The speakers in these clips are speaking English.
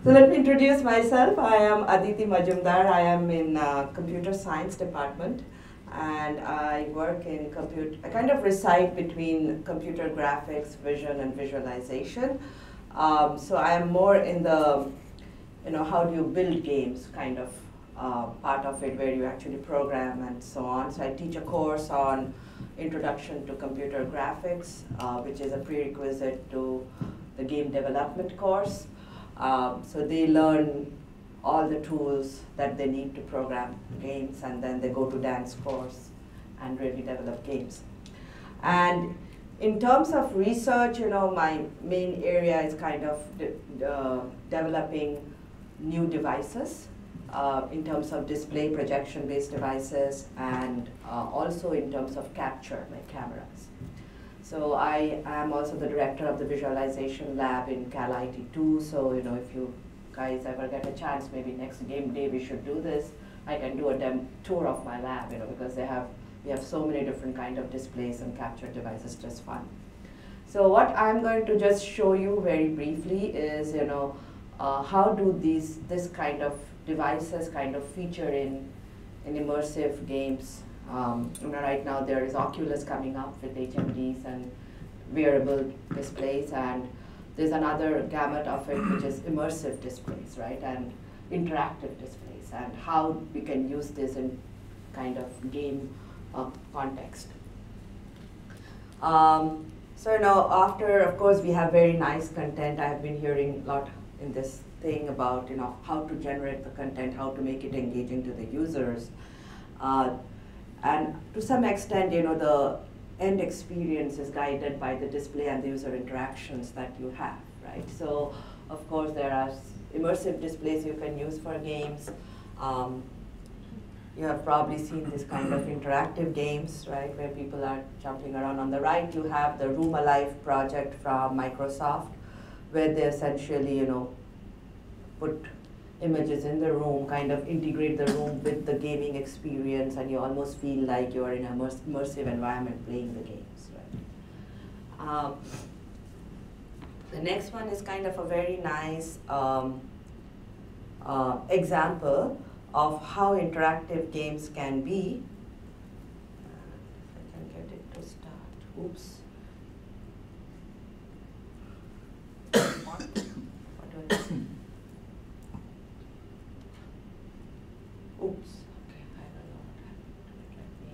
So let me introduce myself. I am Aditi Majumder. I am in computer science department, and I work in computer. I kind of reside between computer graphics, vision, and visualization. So I am more in the, how do you build games kind of part of it, where you actually program and so on. So I teach a course on Introduction to Computer Graphics, which is a prerequisite to the game development course. So they learn all the tools that they need to program games, and then they go to dance course and really develop games. And in terms of research, my main area is kind of developing new devices in terms of display projection-based devices, and also in terms of capture, like cameras. So I am also the director of the visualization lab in Cal IT 2. So if you guys ever get a chance, maybe next game day we should do this. I can do a tour of my lab, because we have so many different kind of displays and capture devices, just fun. So what I'm going to just show you very briefly is how do this kind of devices kind of feature in immersive games. Right now there is Oculus coming up with HMDs and wearable displays, and there's another gamut of it which is immersive displays, right, and interactive displays, and how we can use this in kind of game context. So after, of course, we have very nice content. I have been hearing a lot in this thing about how to generate the content, how to make it engaging to the users. And to some extent, the end experience is guided by the display and the user interactions that you have, right? So, of course, there are immersive displays you can use for games. You have probably seen this kind of interactive games, right, where people are jumping around. On the right, you have the Room Alive project from Microsoft, where they essentially, put images in the room, kind of integrate the room with the gaming experience, and you almost feel like you're in an immersive environment playing the games, right? The next one is kind of a very nice example of how interactive games can be. If I can get it to start. Oops. What do I say? Oops, okay, I don't know what happened to it. Let me.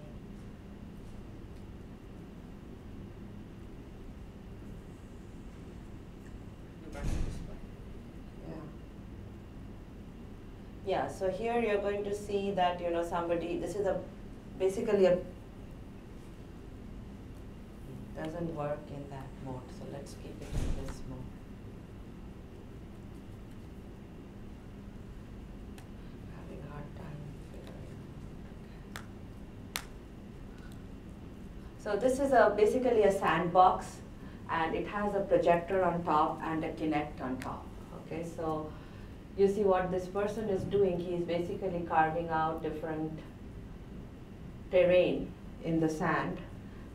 Yeah, so here you're going to see that, somebody, this is basically doesn't work in that mode, so let's keep it in this mode. So this is basically a sandbox, and it has a projector on top and a Kinect on top. Okay, so you see what this person is doing. He is basically carving out different terrain in the sand,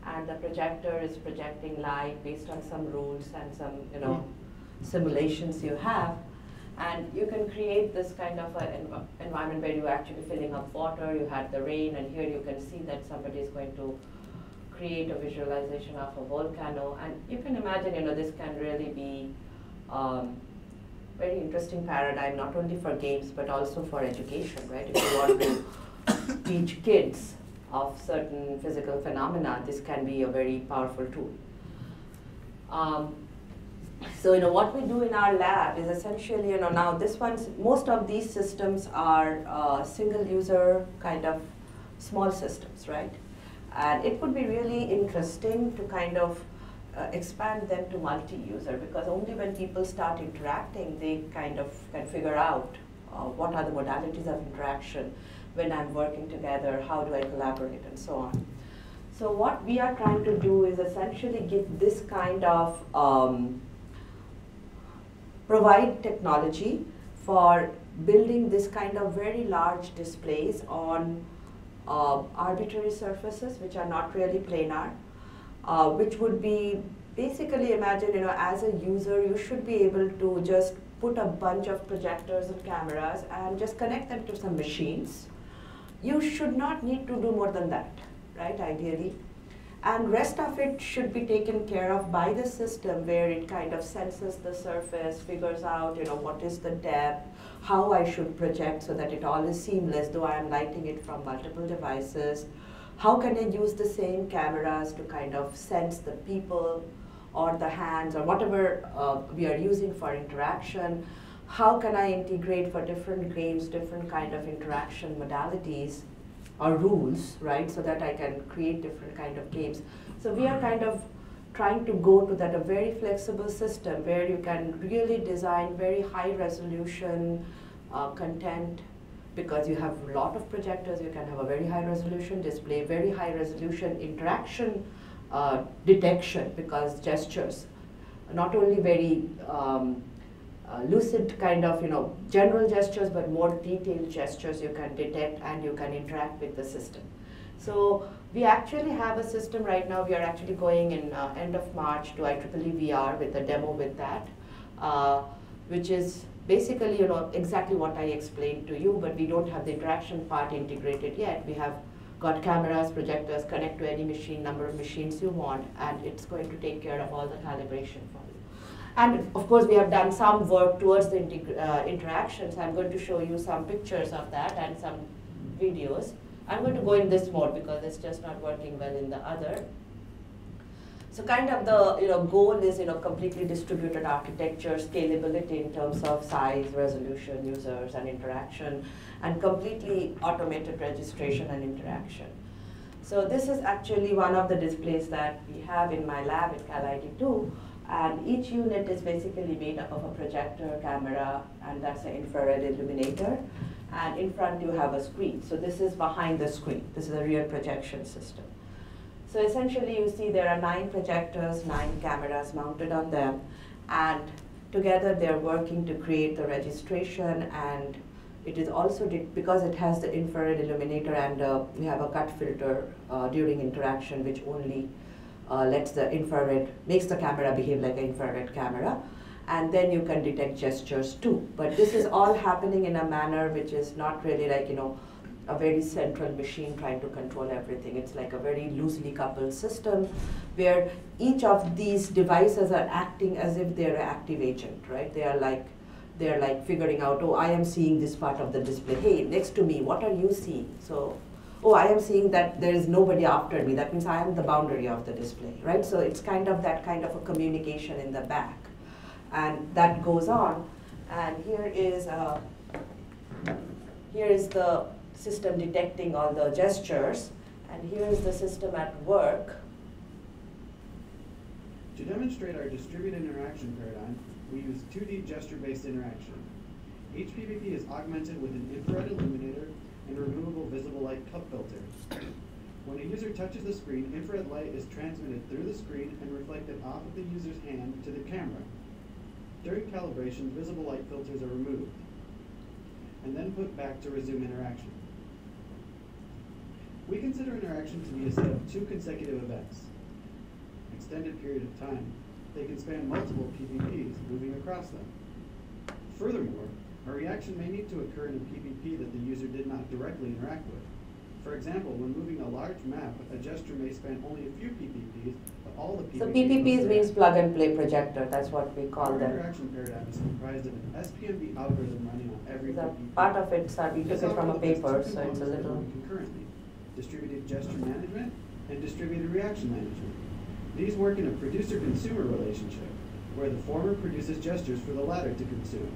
and the projector is projecting light based on some rules and some simulations you have. And you can create this kind of an environment where you're actually filling up water. You had the rain, and here you can see that somebody is going to create a visualization of a volcano. And you can imagine, this can really be very interesting paradigm, not only for games, but also for education, right? If you want to teach kids of certain physical phenomena, this can be a very powerful tool. So, what we do in our lab is essentially, now most of these systems are single user kind of small systems, right? And it would be really interesting to kind of expand them to multi-user, because only when people start interacting, they kind of can figure out what are the modalities of interaction when I'm working together, how do I collaborate, and so on. So what we are trying to do is essentially give this kind of provide technology for building this kind of very large displays on arbitrary surfaces which are not really planar, which would be basically, imagine, as a user, you should be able to just put a bunch of projectors and cameras and just connect them to some machines. You should not need to do more than that, right, ideally. And rest of it should be taken care of by the system, where it kind of senses the surface, figures out, what is the depth, how I should project so that it all is seamless, though I am lighting it from multiple devices. How can I use the same cameras to kind of sense the people or the hands or whatever we are using for interaction? How can I integrate for different games, different kind of interaction modalities or rules, right, so that I can create different kind of games. So we are kind of trying to go to that a very flexible system where you can really design very high resolution content, because you have a lot of projectors, you can have a very high resolution display, very high resolution interaction detection, because gestures, not only very lucid kind of, general gestures, but more detailed gestures you can detect and you can interact with the system. So we actually have a system right now. We are actually going in end of March to IEEE VR with a demo with that, which is basically, exactly what I explained to you, but we don't have the interaction part integrated yet. We have got cameras, projectors, connect to any machine, number of machines you want, and it's going to take care of all the calibration for you. And of course, we have done some work towards the interactions. I'm going to show you some pictures of that and some videos. I'm going to go in this mode because it's just not working well in the other. So kind of the goal is completely distributed architecture, scalability in terms of size, resolution, users, and interaction, and completely automated registration and interaction. So this is actually one of the displays that we have in my lab at Cal IT2. And each unit is basically made up of a projector, camera, and that's an infrared illuminator. And in front you have a screen. So this is behind the screen. This is a rear projection system. So essentially you see there are 9 projectors, 9 cameras mounted on them. And together they're working to create the registration. And it is also, because it has the infrared illuminator and we have a cut filter during interaction, which only lets the infrared, makes the camera behave like an infrared camera, and then you can detect gestures too. But this is all happening in a manner which is not really like, a very central machine trying to control everything. It's like a very loosely coupled system where each of these devices are acting as if they're an active agent, right? They're like figuring out, oh, I am seeing this part of the display. Hey, next to me, what are you seeing? So, oh, I am seeing that there is nobody after me. That means I am the boundary of the display, right? So it's kind of that kind of a communication in the back. And that goes on. And here is the system detecting all the gestures. And here is the system at work. To demonstrate our distributed interaction paradigm, we use 2D gesture-based interaction. Each PPP is augmented with an infrared illuminator and a removable visible light cup filter. When a user touches the screen, infrared light is transmitted through the screen and reflected off of the user's hand to the camera. During calibration, visible light filters are removed and then put back to resume interaction. We consider interaction to be a set of 2 consecutive events. Extended period of time. They can span multiple PPPs moving across them. Furthermore, a reaction may need to occur in a PPP that the user did not directly interact with. For example, when moving a large map, a gesture may span only a few PPPs, but all the PPPs. So PPPs means plug and play projector. That's what we call them. Our interaction paradigm is comprised of an SPMV algorithm running on every PPP. Part of it, we took it from a paper, so it's a little. Concurrently, distributed gesture management and distributed reaction management. These work in a producer-consumer relationship, where the former produces gestures for the latter to consume.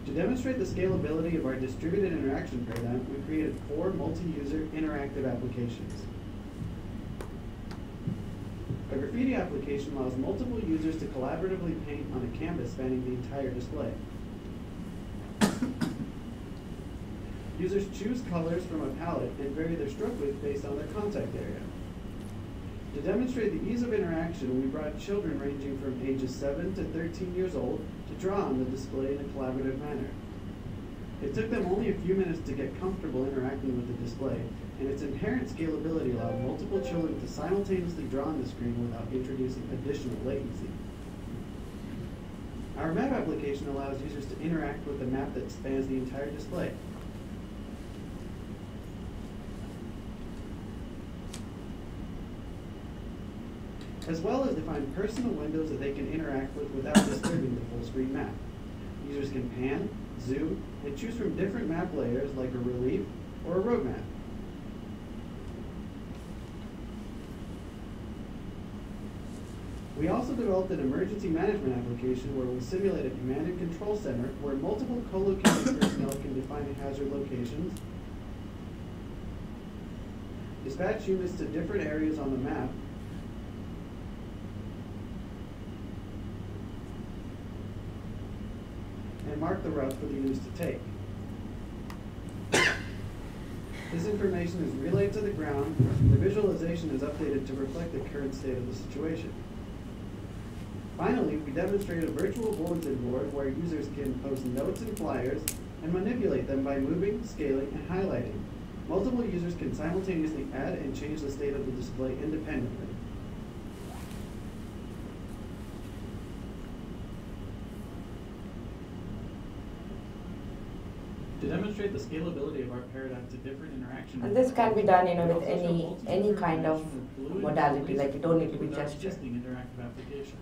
To demonstrate the scalability of our distributed interaction paradigm, we created 4 multi-user interactive applications. A graffiti application allows multiple users to collaboratively paint on a canvas spanning the entire display. Users choose colors from a palette and vary their stroke width based on their contact area. To demonstrate the ease of interaction, we brought children ranging from ages 7 to 13 years old to draw on the display in a collaborative manner. It took them only a few minutes to get comfortable interacting with the display, and its inherent scalability allowed multiple children to simultaneously draw on the screen without introducing additional latency. Our map application allows users to interact with the map that spans the entire display. As well as define personal windows that they can interact with without disturbing the full screen map. Users can pan, zoom, and choose from different map layers like a relief or a road map. We also developed an emergency management application where we simulate a command and control center where multiple co-located personnel can define hazard locations, dispatch units to different areas on the map, and mark the routes for the units to take. This information is relayed to the ground. The visualization is updated to reflect the current state of the situation. Finally, we demonstrate a virtual bulletin board where users can post notes and flyers and manipulate them by moving, scaling, and highlighting. Multiple users can simultaneously add and change the state of the display independently. To demonstrate the scalability of our paradigm to different interactions. And this can be done, with any kind of modality, like you don't need to be gesture. Interactive applications.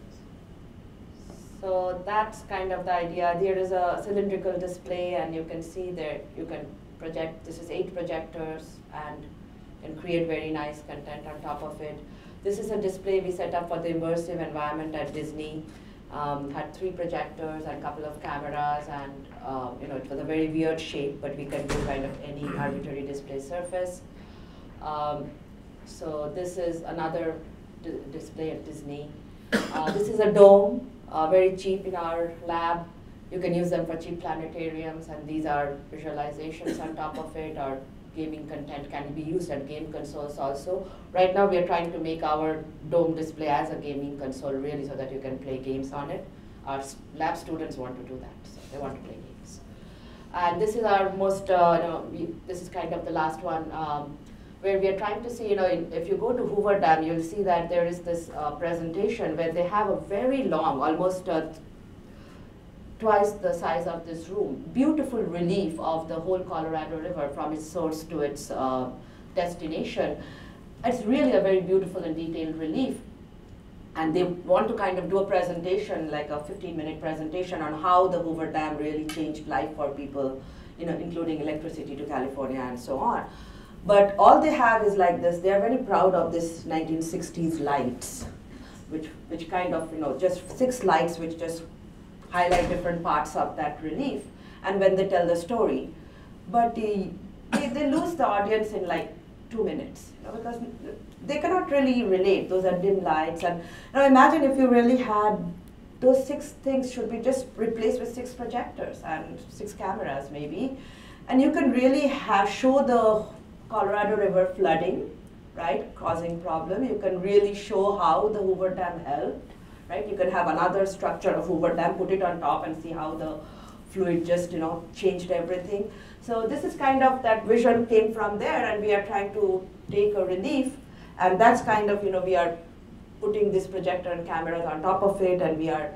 So that's kind of the idea. There is a cylindrical display, and you can see there you can project. This is 8 projectors, and can create very nice content on top of it. This is a display we set up for the immersive environment at Disney. Had 3 projectors and a couple of cameras, and it was a very weird shape, but we can do kind of any arbitrary display surface. So this is another display at Disney. This is a dome, very cheap in our lab. You can use them for cheap planetariums, and these are visualizations on top of it, or gaming content can be used at game consoles also. Right now we are trying to make our dome display as a gaming console, really, so that you can play games on it. Our lab students want to do that, so they want to play games. And this is our most, this is kind of the last one, where we are trying to see, if you go to Hoover Dam, you'll see that there is this presentation where they have a very long, almost twice the size of this room, beautiful relief of the whole Colorado River from its source to its destination. It's really a very beautiful and detailed relief. And they want to kind of do a presentation, like a 15-minute presentation on how the Hoover Dam really changed life for people, including electricity to California and so on. But all they have is like this. They're very proud of this 1960s lights, which kind of, just 6 lights which just highlight different parts of that relief, and when they tell the story. But they lose the audience in like 2 minutes, because they cannot really relate. Those are dim lights, and imagine if you really had those 6 things should be just replaced with 6 projectors and 6 cameras maybe, and you can really show the Colorado River flooding, right, causing problem. You can really show how the Hoover Dam helped. Right? You can have another structure of Hoover Dam, put it on top, and see how the fluid just changed everything. So this is kind of, that vision came from there, and we are trying to take a relief, and that's kind of, we are putting this projector and cameras on top of it, and we are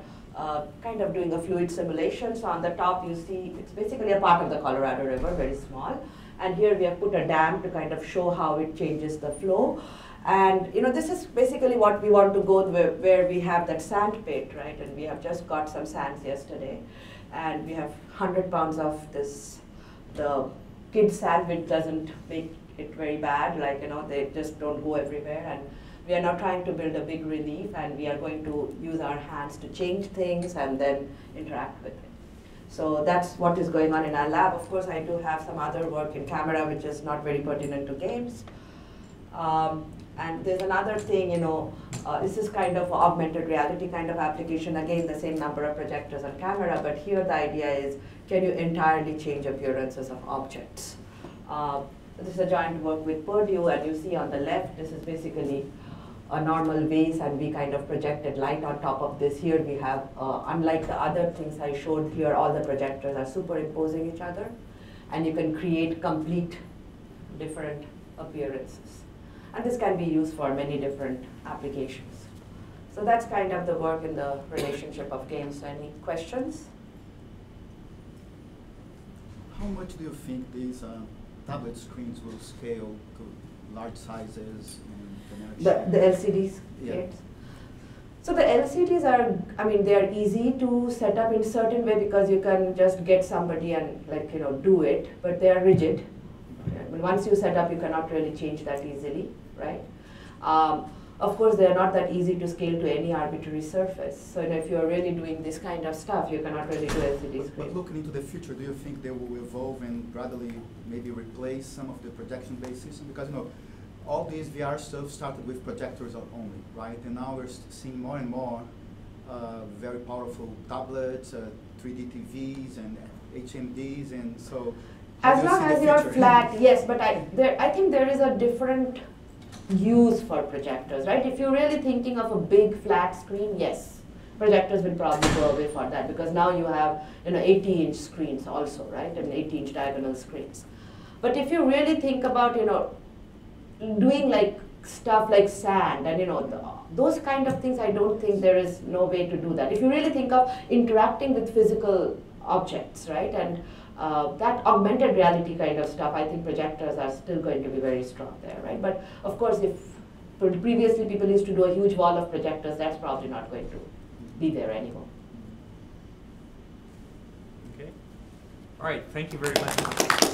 kind of doing a fluid simulation. So on the top you see it's basically a part of the Colorado River, very small, and here we have put a dam to kind of show how it changes the flow. And this is basically what we want to go where we have that sand pit, right? And we have just got some sands yesterday, and we have 100 pounds of this. The kid sand, which doesn't make it very bad, like they just don't go everywhere. And we are now trying to build a big relief, and we are going to use our hands to change things and then interact with it. So that's what is going on in our lab. Of course, I do have some other work in camera, which is not very pertinent to games. And there's another thing, this is kind of augmented reality kind of application. Again, the same number of projectors and camera, but here the idea is, can you entirely change appearances of objects? This is a joint work with Purdue, and you see on the left, this is basically a normal vase, and we kind of projected light on top of this. Here we have, unlike the other things I showed here, all the projectors are superimposing each other, and you can create complete different appearances. And this can be used for many different applications. So that's kind of the work in the relationship of games. Any questions? How much do you think these tablet screens will scale to large sizes and The LCDs? Yeah. Games? So the LCDs are, I mean, they are easy to set up in certain way because you can just get somebody and do it, but they are rigid. I mean, once you set up, you cannot really change that easily, right? Of course, they are not that easy to scale to any arbitrary surface. So if you are really doing this kind of stuff, you cannot really do LCD screens. But looking into the future, do you think they will evolve and gradually maybe replace some of the projection-based systems? Because all these VR stuff started with projectors only, right? And now we're seeing more and more very powerful tablets, 3D TVs, and HMDs, and so. As long as you're flat, yes, but I think there is a different use for projectors, right? If you're really thinking of a big flat screen, yes, projectors will probably go away for that because now you have 80-inch screens also, right? And 80-inch diagonal screens. But if you really think about doing like stuff like sand and those kind of things, I don't think there is no way to do that. If you really think of interacting with physical objects, right, and that augmented reality kind of stuff, I think projectors are still going to be very strong there, right? But of course, if previously people used to do a huge wall of projectors, that's probably not going to be there anymore. Okay. All right. Thank you very much.